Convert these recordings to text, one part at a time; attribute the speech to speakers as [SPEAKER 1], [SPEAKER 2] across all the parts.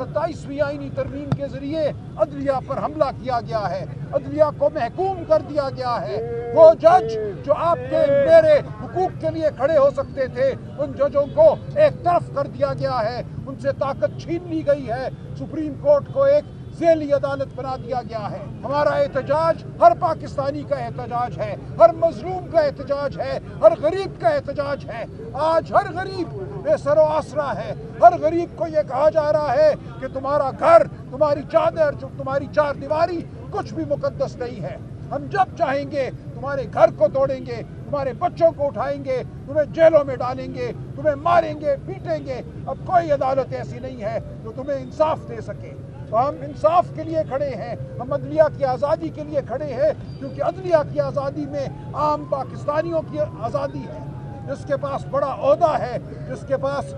[SPEAKER 1] 27वीं आईनी तरमीम के जरिए अदलिया पर हमला किया गया है, अदलिया को महकूम कर दिया गया है। वो जज जो आपके मेरे हुकूक के लिए खड़े हो सकते थे, उन जजों को एक तरफ कर दिया गया है, उनसे ताकत छीन ली गई है। सुप्रीम कोर्ट को एक ज़ेली अदालत बना दिया गया है। हमारा एहतजाज हर पाकिस्तानी का एहतजाज है, हर मजलूम का एहतजाज है, हर गरीब का एहतजाज है। आज हर गरीब बेसरो आसरा है, हर गरीब को ये कहा जा रहा है कि तुम्हारा घर, तुम्हारी चादर, जो तुम्हारी चार दीवारी कुछ भी मुकद्दस नहीं है। हम जब चाहेंगे तुम्हारे घर को तोड़ेंगे, तुम्हारे बच्चों को उठाएंगे, तुम्हें जेलों में डालेंगे, तुम्हें मारेंगे, पीटेंगे। अब कोई अदालत ऐसी नहीं है जो तुम्हें इंसाफ दे सके। तो हम इंसाफ के लिए खड़े हैं, हम अदलिया की आज़ादी के लिए खड़े हैं, क्योंकि अदलिया की आज़ादी में आम पाकिस्तानियों की आज़ादी है। जिसके पास बड़ा ओहदा है, जिसके पास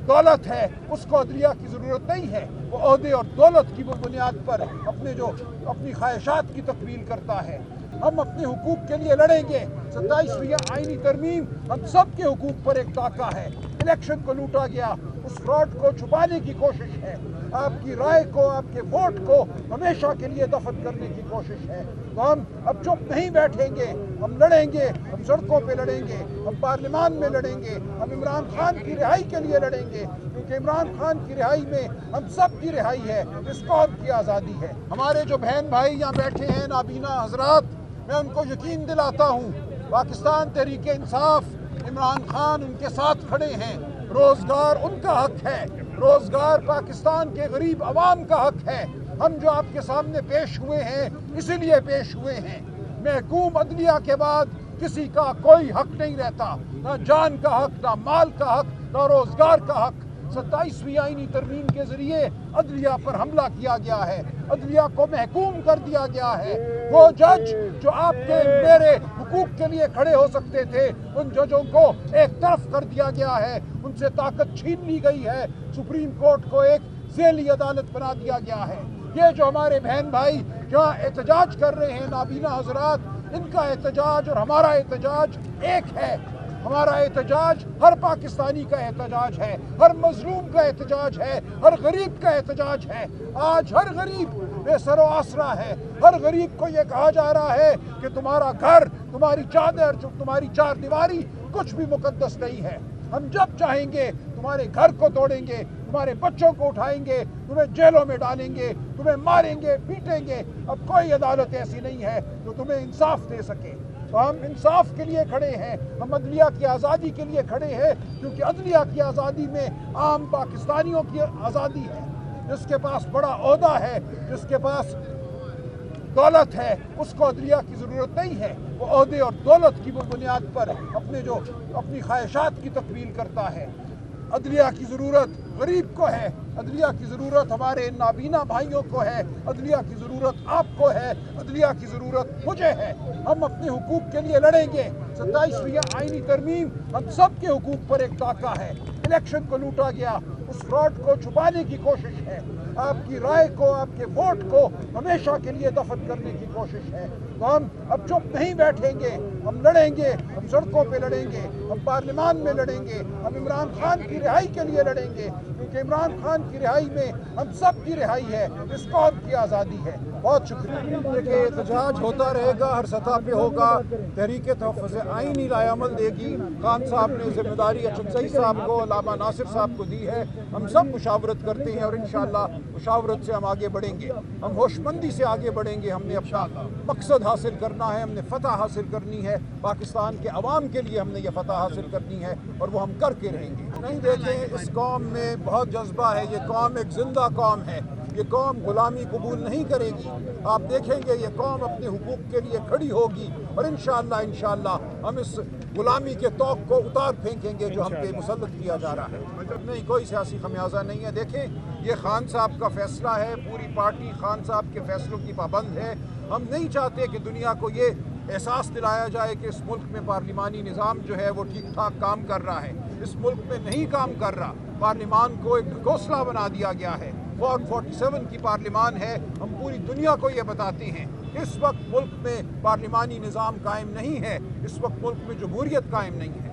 [SPEAKER 1] दौलत है, उसको अदलिया की ज़रूरत नहीं है। वो ओहदे और दौलत की बुनियाद पर अपनी ख्वाहिशात की तकमील करता है। हम अपने हुकूक के लिए लड़ेंगे। 27वीं आईनी तरमीम हम सब के हुकूक पर एक डाका है। इलेक्शन को लूटा गया, उस फ्रॉड को छुपाने की कोशिश है। आपकी राय को, आपके वोट को हमेशा के लिए दफन करने की कोशिश है। तो हम अब चुप नहीं बैठेंगे, हम लड़ेंगे, हम सड़कों पे लड़ेंगे, हम पार्लियामान में लड़ेंगे, हम इमरान खान की रिहाई के लिए लड़ेंगे, क्योंकि इमरान खान की रिहाई में हम सब की रिहाई है, इस कौम की आज़ादी है। हमारे जो बहन भाई यहाँ बैठे हैं, नाबीना हजरात, मैं उनको यकीन दिलाता हूँ, पाकिस्तान तहरीक इंसाफ, इमरान खान उनके साथ खड़े हैं। रोज़गार उनका हक है, रोज़गार पाकिस्तान के गरीब अवाम का हक है। हम जो आपके सामने पेश हुए हैं, इसीलिए पेश हुए हैं। महकूम अदलिया के बाद किसी का कोई हक नहीं रहता, ना जान का हक, ना माल का हक, ना रोज़गार का हक। 27वीं आईनी तरमीम के जरिए अदलिया पर हमला किया गया है, अदलिया को महकूम कर दिया गया है। वो जज जो आपके मेरे हुकूक के लिए खड़े हो सकते थे, उन जजों को एक तरफ कर दिया गया है, उनसे ताकत छीन ली गई है। सुप्रीम कोर्ट को एक ज़ेली अदालत बना दिया गया है। ये जो हमारे बहन भाई जहाँ एहतजाज कर रहे हैं, नाबीना हजरात, इनका एहतजाज और हमारा एहतजाज एक है। हमारा एहतजाज हर पाकिस्तानी का एहतजाज है, हर मजलूम का एहतजाज है, हर गरीब का एहतजाज है। आज हर गरीब बेसरो आसरा है, हर गरीब को ये कहा जा रहा है कि तुम्हारा घर, तुम्हारी चादर, जो तुम्हारी चार दीवारी कुछ भी मुकद्दस नहीं है। हम जब चाहेंगे तुम्हारे घर को तोड़ेंगे, तुम्हारे बच्चों को उठाएंगे, तुम्हें जेलों में डालेंगे, तुम्हें मारेंगे, पीटेंगे। अब कोई अदालत ऐसी नहीं है जो तुम्हें इंसाफ दे सके। तो हम इंसाफ के लिए खड़े हैं, हम अदलिया की आज़ादी के लिए खड़े हैं, क्योंकि अदलिया की आज़ादी में आम पाकिस्तानियों की आज़ादी है। जिसके पास बड़ा ओहदा है, जिसके पास दौलत है, उसको अदलिया की ज़रूरत नहीं है। वो ओहदे और दौलत की बुनियाद पर अपनी ख्वाहिशात की तकमील करता है। अदलिया की ज़रूरत गरीब को है, अदलिया की ज़रूरत हमारे नाबीना भाइयों को है, अदलिया की ज़रूरत आपको है, अदलिया की ज़रूरत मुझे है। हम अपने हुकूक के लिए लड़ेंगे। 27वीं आईनी तरमीम हम सब के हुकूक पर एक डाका है। इलेक्शन को लूटा गया, उस फ्रॉड को छुपाने की कोशिश है। आपकी राय को, आपके वोट को हमेशा के लिए दफन करने की कोशिश है। तो हम अब चुप नहीं बैठेंगे, हम लड़ेंगे, हम सड़कों पे लड़ेंगे, हम पार्लियामान में लड़ेंगे, हम इमरान खान की रिहाई के लिए लड़ेंगे, क्योंकि इमरान खान की रिहाई में हम सब की रिहाई है, इस कौम की आज़ादी है। बहुत शुक्रिया। देखिए, एहतजाज होता रहेगा, हर सतह पे होगा। तहरीक तहफ़्फ़ुज़ आइन ही रायअमल देगी। खान साहब ने जिम्मेदारी अचनसई साहब को, अल्लामा नासिर साहब को दी है। हम सब मुशावरत करते हैं और इंशाअल्लाह मुशावरत से हम आगे बढ़ेंगे, हम होशमंदी से आगे बढ़ेंगे। हमने अपना मकसद हासिल करना है, हमने फतह हासिल करनी है, पाकिस्तान के अवाम के लिए हमने ये फतह हासिल करनी है और वो हम करके रहेंगे। नहीं, देखें, इस कौम में बहुत जज्बा है। ये कौम एक जिंदा कौम है, ये कौम गुलामी कबूल नहीं करेगी। आप देखेंगे ये कौम अपने हुकूक के लिए खड़ी होगी और इंशाअल्लाह हम इस गुलामी के तौक को उतार फेंकेंगे जो हम पे मुसल्लत किया जा रहा है। नहीं, कोई सियासी खमियाजा नहीं है। देखें, ये खान साहब का फैसला है, पूरी पार्टी खान साहब के फैसलों की पाबंद है। हम नहीं चाहते कि दुनिया को ये एहसास दिलाया जाए कि इस मुल्क में पार्लिमानी निज़ाम जो है वो ठीक ठाक काम कर रहा है। इस मुल्क में नहीं काम कर रहा। पार्लिमान को एक घोंसला बना दिया गया है। 47 की पार्लिमान है। हम पूरी दुनिया को ये बताते हैं इस वक्त मुल्क में पार्लिमानी निज़ाम कायम नहीं है, इस वक्त मुल्क में जमहूरियत कायम नहीं है।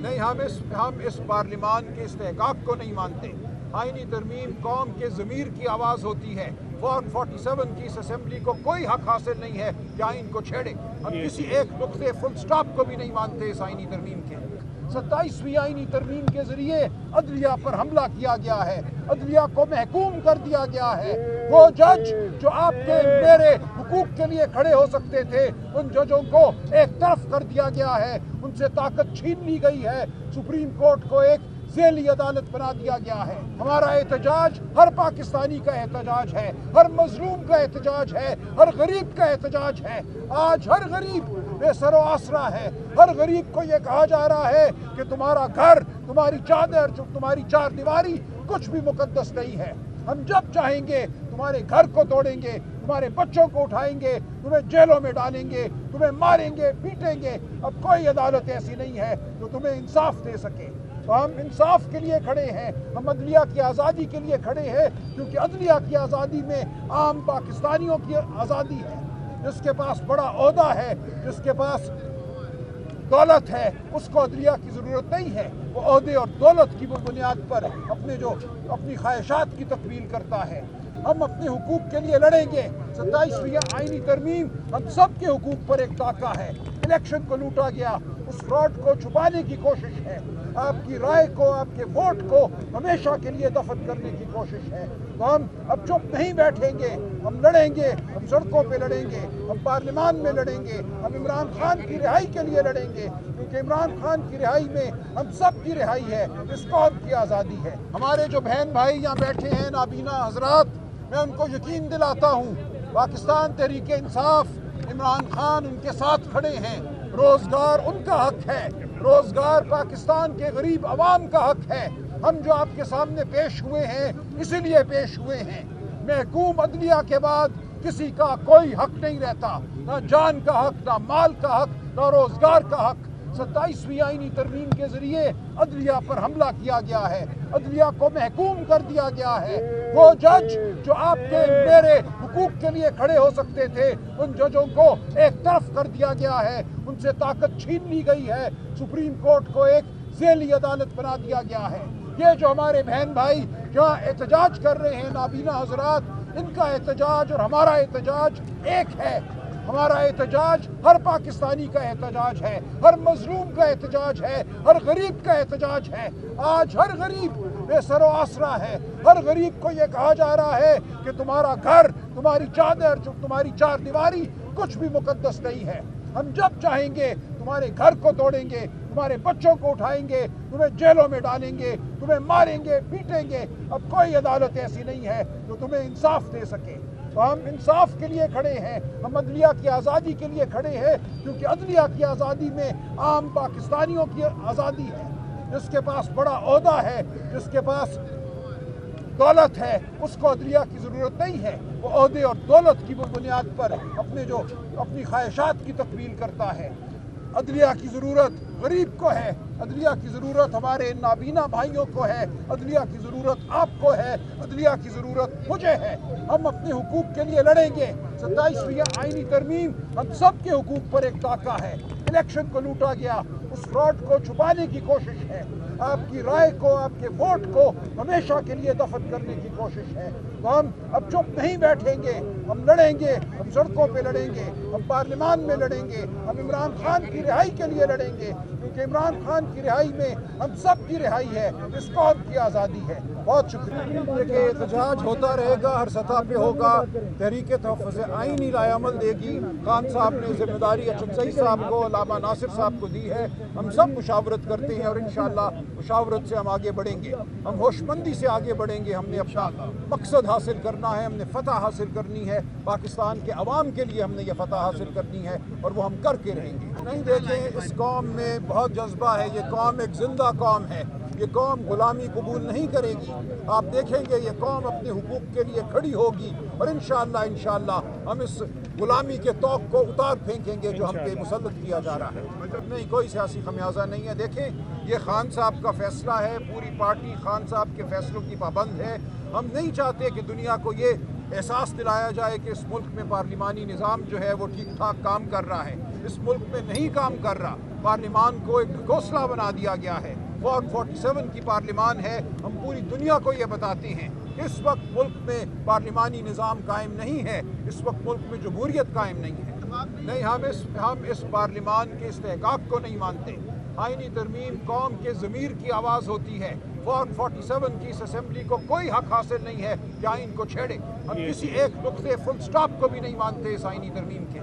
[SPEAKER 1] नहीं, हम इस पार्लिमान के इस्तेहकाक को नहीं मानते। आईनी तरमीम कौम के ज़मीर की आवाज़ होती है। फॉर्म 47 की इस असेंबली को कोई हक हासिल नहीं है कि आइन को छेड़े। हम किसी एक नुक्ते फुल स्टॉप को भी नहीं मानते इस आईनी तरमीम के। 27वीं आईनी तरमीम के जरिए अदलिया पर हमला किया गया है, अदलिया को महकूम कर दिया गया है। वो जज जो आपके मेरे हुकूक के लिए खड़े हो सकते थे, उन जजों को एक तरफ कर दिया गया है, उनसे ताकत छीन ली गई है। सुप्रीम कोर्ट को एक ज़ेली अदालत बना दिया गया है। हमारा एहतजाज हर पाकिस्तानी का एहतजाज है, हर मजलूम का एहतजाज है, हर गरीब का एहतजाज है। आज हर गरीब बेसरो आसरा है। हर गरीब को ये कहा जा रहा है कि तुम्हारा घर, तुम्हारी चादर, तुम्हारी चार दीवारी कुछ भी मुकद्दस नहीं है। हम जब चाहेंगे तुम्हारे घर को तोड़ेंगे, तुम्हारे बच्चों को उठाएंगे, तुम्हें जेलों में डालेंगे, तुम्हें मारेंगे, पीटेंगे। अब कोई अदालत ऐसी नहीं है जो तुम्हें इंसाफ दे सके। तो हम इंसाफ के लिए खड़े हैं, हम अदलिया की आज़ादी के लिए खड़े हैं, क्योंकि अदलिया की आज़ादी में आम पाकिस्तानियों की आज़ादी है। जिसके पास बड़ा ओहदा है, जिसके पास दौलत है, उसको अदलिया की ज़रूरत नहीं है। वो ओहदे और दौलत की बुनियाद पर अपनी ख्वाहिशात की तकमील करता है। हम अपने हुकूक के लिए लड़ेंगे। 27वीं आईनी तरमीम हम सब के हुकूक पर एक डाका है। इलेक्शन को लूटा गया, उस फ्रॉड को छुपाने की कोशिश है। आपकी राय को, आपके वोट को हमेशा के लिए दफन करने की कोशिश है। तो हम अब चुप नहीं बैठेंगे, हम लड़ेंगे, हम सड़कों पे लड़ेंगे, हम पार्लियामान में लड़ेंगे, हम इमरान खान की रिहाई के लिए लड़ेंगे, क्योंकि इमरान खान की रिहाई में हम सब की रिहाई है, इस कौम की आज़ादी है। हमारे जो बहन भाई यहाँ बैठे हैं, नाबीना हजरात, मैं उनको यकीन दिलाता हूँ, पाकिस्तान तहरीक इंसाफ, इमरान खान उनके साथ खड़े हैं। रोज़गार उनका हक है, रोज़गार पाकिस्तान के गरीब अवाम का हक है। हम जो आपके सामने पेश हुए हैं, इसीलिए पेश हुए हैं। महकूम अदलिया के बाद किसी का कोई हक नहीं रहता, ना जान का हक, ना माल का हक, ना रोज़गार का हक। 27वीं आईनी तरमीम के जरिए अदलिया पर हमला किया गया है, अदलिया को महकूम कर दिया गया है। वो जज जो आपके मेरे हुकूक के लिए खड़े हो सकते थे, उन जजों को एक तरफ कर दिया गया है, उनसे ताकत छीन ली गई है। सुप्रीम कोर्ट को एक ज़ेली अदालत बना दिया गया है। ये जो हमारे बहन भाई जहाँ एहतजाज कर रहे हैं, नाबीना हजरात, इनका एहतजाज और हमारा एहतजाज एक है। हमारा एहतजाज हर पाकिस्तानी का एहतजाज है, हर मजलूम का एहतजाज है, हर गरीब का एहतजाज है। आज हर गरीब बेसरो आसरा है। हर गरीब को ये कहा जा रहा है कि तुम्हारा घर, तुम्हारी चादर, तुम्हारी चार दीवारी कुछ भी मुकद्दस नहीं है। हम जब चाहेंगे तुम्हारे घर को तोड़ेंगे, तुम्हारे बच्चों को उठाएंगे, तुम्हें जेलों में डालेंगे, तुम्हें मारेंगे, पीटेंगे। अब कोई अदालत ऐसी नहीं है जो तुम्हें इंसाफ दे सके। तो हम इंसाफ के लिए खड़े हैं, हम अदलिया की आज़ादी के लिए खड़े हैं, क्योंकि अदलिया की आज़ादी में आम पाकिस्तानियों की आज़ादी है। जिसके पास बड़ा ओहदा है, जिसके पास दौलत है, उसको अदलिया की ज़रूरत नहीं है। वो ओहदे और दौलत की बुनियाद पर अपनी ख्वाहिशात की तकमील करता है। अदलिया की ज़रूरत गरीब को है, अदलिया की ज़रूरत हमारे नाबीना भाइयों को है, अदलिया की ज़रूरत आपको है, अदलिया की ज़रूरत मुझे है। हम अपने हुकूक के लिए लड़ेंगे। 27वीं आईनी तरमीम हम सब के हुकूक पर एक डाका है। इलेक्शन को लूटा गया, उस फ्रॉड को छुपाने की कोशिश है। आपकी राय को, आपके वोट को हमेशा के लिए दफन करने की कोशिश है। तो हम अब चुप नहीं बैठेंगे, हम लड़ेंगे, हम सड़कों पे लड़ेंगे, हम पार्लियामान में लड़ेंगे, हम इमरान खान की रिहाई के लिए लड़ेंगे, क्योंकि इमरान खान की रिहाई में हम सब की रिहाई है, इस कौम की आज़ादी है। बहुत शुक्रिया। देखिए, एहतजाज होता रहेगा, हर सतह पे होगा। तहरीक तहफ़्फ़ुज़ आइन ही लाएअमल देगी। खान साहब ने जिम्मेदारी अचन सईद साहब को, अल्लामा नासिर साहब को दी है। हम सब मुशावरत करते हैं और इंशाअल्लाह मुशावरत से हम आगे बढ़ेंगे, हम होशमंदी से आगे बढ़ेंगे। हमने अपना मकसद हासिल करना है, हमने फ़तह हासिल करनी है, पाकिस्तान के अवाम के लिए हमने ये फ़तह हासिल करनी है और वो हम करके रहेंगे। नहीं, देखें, इस कौम में बहुत जज्बा है। ये कौम एक जिंदा कौम है, ये कौम गुलामी कबूल नहीं करेगी। आप देखेंगे ये कौम अपने हुकूक के लिए खड़ी होगी और इंशाअल्लाह हम इस गुलामी के तौक को उतार फेंकेंगे जो हम पे मुसल्लत किया जा रहा है। नहीं, कोई सियासी खमियाजा नहीं है। देखें, ये खान साहब का फैसला है, पूरी पार्टी खान साहब के फैसलों की पाबंद है। हम नहीं चाहते कि दुनिया को ये एहसास दिलाया जाए कि इस मुल्क में पार्लिमानी निज़ाम जो है वो ठीक ठाक काम कर रहा है। इस मुल्क में नहीं काम कर रहा। पार्लिमान को एक घोंसला बना दिया गया है। فارم 47 کی پارلیمان ہے. ہم پوری دنیا کو یہ بتاتے ہیں اس وقت ملک میں پارلیمانی نظام قائم نہیں ہے, اس وقت ملک میں جمہوریت قائم نہیں ہے. نہیں, ہم اس پارلیمان کے استحقاق کو نہیں مانتے. آئینی ترمیم قوم کے ضمیر کی آواز ہوتی ہے. فارم 47 کی اس اسمبلی کو کوئی حق حاصل نہیں ہے کہ آئین کو چھیڑے. ہم کسی ایک نقطے فل سٹاپ کو بھی نہیں مانتے اس آئینی ترمیم کے.